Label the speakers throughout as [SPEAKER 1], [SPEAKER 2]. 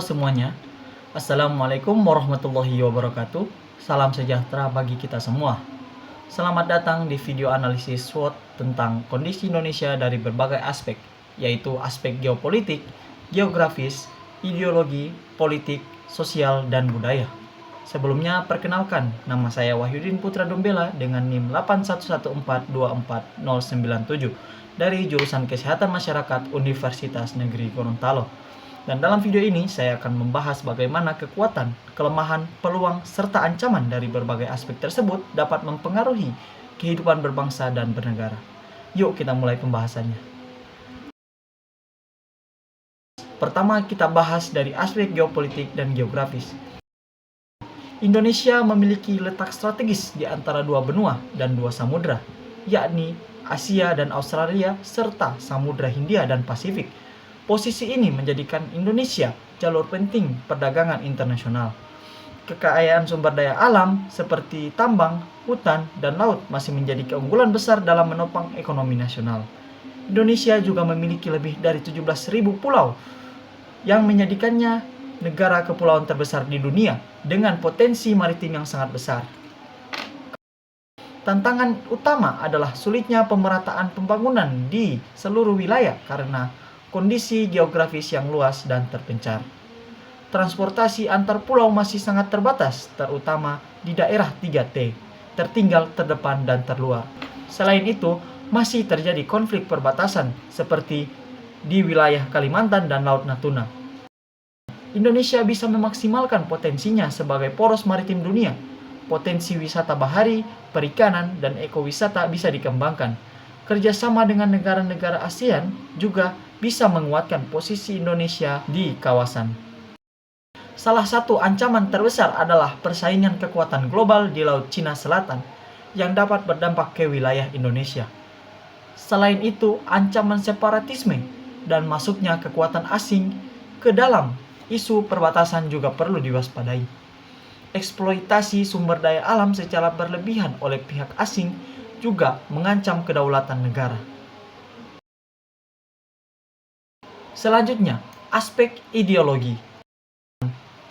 [SPEAKER 1] Halo semuanya, Assalamualaikum warahmatullahi wabarakatuh. Salam sejahtera bagi kita semua. Selamat datang di video analisis SWOT tentang kondisi Indonesia dari berbagai aspek, yaitu aspek geopolitik, geografis, ideologi, politik, sosial, dan budaya. Sebelumnya, perkenalkan, nama saya Wahyudin Putra Dombela dengan NIM 811424097 dari jurusan Kesehatan Masyarakat Universitas Negeri Gorontalo. Dan dalam video ini saya akan membahas bagaimana kekuatan, kelemahan, peluang, serta ancaman dari berbagai aspek tersebut dapat mempengaruhi kehidupan berbangsa dan bernegara. Yuk kita mulai pembahasannya. Pertama kita bahas dari aspek geopolitik dan geografis. Indonesia memiliki letak strategis di antara dua benua dan dua samudra, yakni Asia dan Australia serta Samudra Hindia dan Pasifik. Posisi ini menjadikan Indonesia jalur penting perdagangan internasional. Kekayaan sumber daya alam seperti tambang, hutan, dan laut masih menjadi keunggulan besar dalam menopang ekonomi nasional. Indonesia juga memiliki lebih dari 17.000 pulau yang menjadikannya negara kepulauan terbesar di dunia dengan potensi maritim yang sangat besar. Tantangan utama adalah sulitnya pemerataan pembangunan di seluruh wilayah karena kondisi geografis yang luas dan terpencar. Transportasi antar pulau masih sangat terbatas, terutama di daerah 3T, tertinggal, terdepan, dan terluar. Selain itu, masih terjadi konflik perbatasan seperti di wilayah Kalimantan dan Laut Natuna. Indonesia bisa memaksimalkan potensinya sebagai poros maritim dunia. Potensi wisata bahari, perikanan, dan ekowisata bisa dikembangkan. Kerjasama dengan negara-negara ASEAN juga bisa menguatkan posisi Indonesia di kawasan. Salah satu ancaman terbesar adalah persaingan kekuatan global di Laut Cina Selatan yang dapat berdampak ke wilayah Indonesia. Selain itu, ancaman separatisme dan masuknya kekuatan asing ke dalam isu perbatasan juga perlu diwaspadai. Eksploitasi sumber daya alam secara berlebihan oleh pihak asing juga mengancam kedaulatan negara. Selanjutnya, aspek ideologi.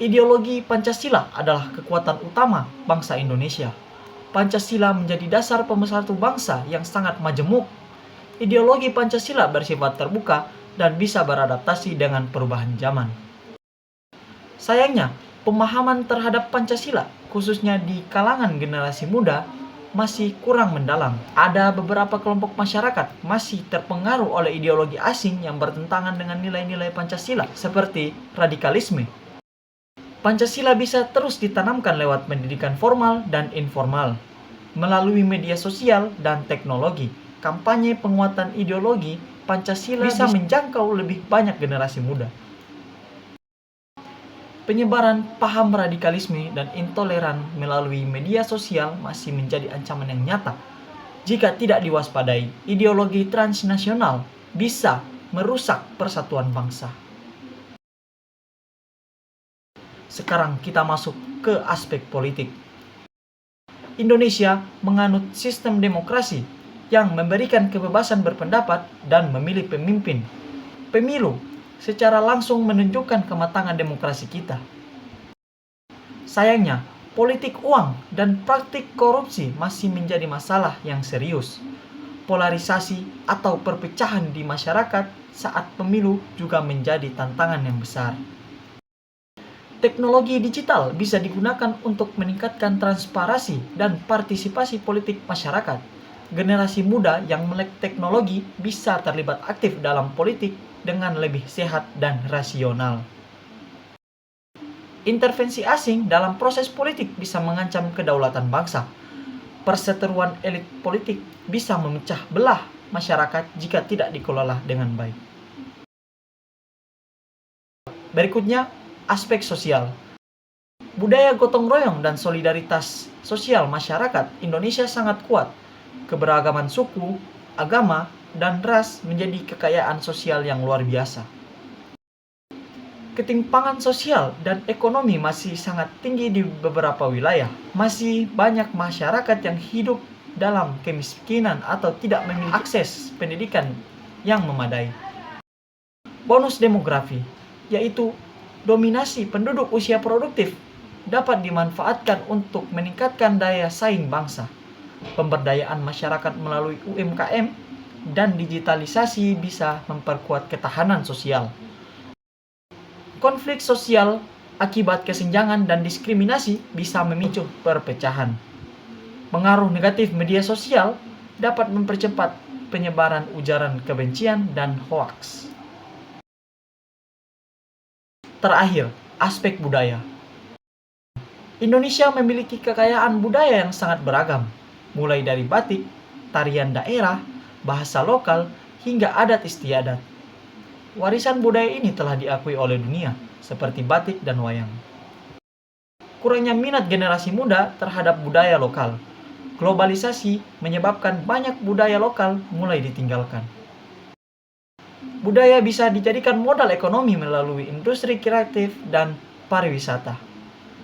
[SPEAKER 1] Ideologi Pancasila adalah kekuatan utama bangsa Indonesia. Pancasila menjadi dasar pemersatu bangsa yang sangat majemuk. Ideologi Pancasila bersifat terbuka dan bisa beradaptasi dengan perubahan zaman. Sayangnya, pemahaman terhadap Pancasila, khususnya di kalangan generasi muda, masih kurang mendalam. Ada beberapa kelompok masyarakat masih terpengaruh oleh ideologi asing yang bertentangan dengan nilai-nilai Pancasila, seperti radikalisme. Pancasila bisa terus ditanamkan lewat pendidikan formal dan informal, melalui media sosial dan teknologi. Kampanye penguatan ideologi Pancasila bisa menjangkau lebih banyak generasi muda. Penyebaran paham radikalisme dan intoleran melalui media sosial masih menjadi ancaman yang nyata. Jika tidak diwaspadai, ideologi transnasional bisa merusak persatuan bangsa. Sekarang kita masuk ke aspek politik. Indonesia menganut sistem demokrasi yang memberikan kebebasan berpendapat dan memilih pemimpin. Pemilu secara langsung menunjukkan kematangan demokrasi kita. Sayangnya, politik uang dan praktik korupsi masih menjadi masalah yang serius. Polarisasi atau perpecahan di masyarakat saat pemilu juga menjadi tantangan yang besar. Teknologi digital bisa digunakan untuk meningkatkan transparansi dan partisipasi politik masyarakat. Generasi muda yang melek teknologi bisa terlibat aktif dalam politik dengan lebih sehat dan rasional. Intervensi asing dalam proses politik bisa mengancam kedaulatan bangsa. Perseteruan elit politik bisa memecah belah masyarakat jika tidak dikelola dengan baik. Berikutnya, aspek sosial. Budaya gotong royong dan solidaritas sosial masyarakat Indonesia sangat kuat. Keberagaman suku, agama, dan ras menjadi kekayaan sosial yang luar biasa. Ketimpangan sosial dan ekonomi masih sangat tinggi di beberapa wilayah. Masih banyak masyarakat yang hidup dalam kemiskinan atau tidak memiliki akses pendidikan yang memadai. Bonus demografi, yaitu Dominasi penduduk usia produktif dapat dimanfaatkan untuk meningkatkan daya saing bangsa. Pemberdayaan masyarakat melalui UMKM dan digitalisasi bisa memperkuat ketahanan sosial. Konflik sosial akibat kesenjangan dan diskriminasi bisa memicu perpecahan. Pengaruh negatif media sosial dapat mempercepat penyebaran ujaran kebencian dan hoaks. Terakhir, aspek budaya. Indonesia memiliki kekayaan budaya yang sangat beragam, mulai dari batik, tarian daerah, bahasa lokal, hingga adat istiadat. Warisan budaya ini telah diakui oleh dunia, seperti batik dan wayang. Kurangnya minat generasi muda terhadap budaya lokal. Globalisasi menyebabkan banyak budaya lokal mulai ditinggalkan. Budaya bisa dijadikan modal ekonomi melalui industri kreatif dan pariwisata.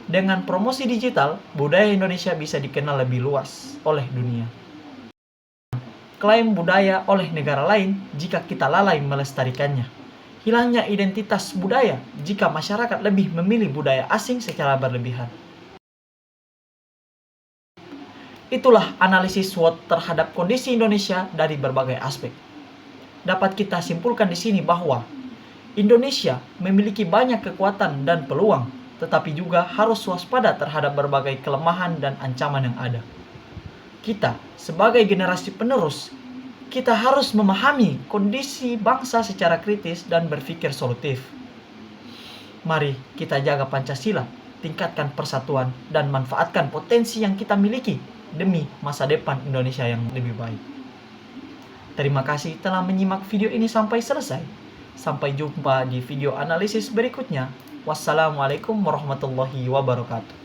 [SPEAKER 1] Dengan promosi digital, budaya Indonesia bisa dikenal lebih luas oleh dunia. Klaim budaya oleh negara lain jika kita lalai melestarikannya. Hilangnya identitas budaya jika masyarakat lebih memilih budaya asing secara berlebihan. Itulah analisis SWOT terhadap kondisi Indonesia dari berbagai aspek. Dapat kita simpulkan di sini bahwa Indonesia memiliki banyak kekuatan dan peluang, tetapi juga harus waspada terhadap berbagai kelemahan dan ancaman yang ada. Kita, sebagai generasi penerus, kita harus memahami kondisi bangsa secara kritis dan berpikir solutif. Mari kita jaga Pancasila, tingkatkan persatuan, dan manfaatkan potensi yang kita miliki demi masa depan Indonesia yang lebih baik. Terima kasih telah menyimak video ini sampai selesai. Sampai jumpa di video analisis berikutnya. Wassalamualaikum warahmatullahi wabarakatuh.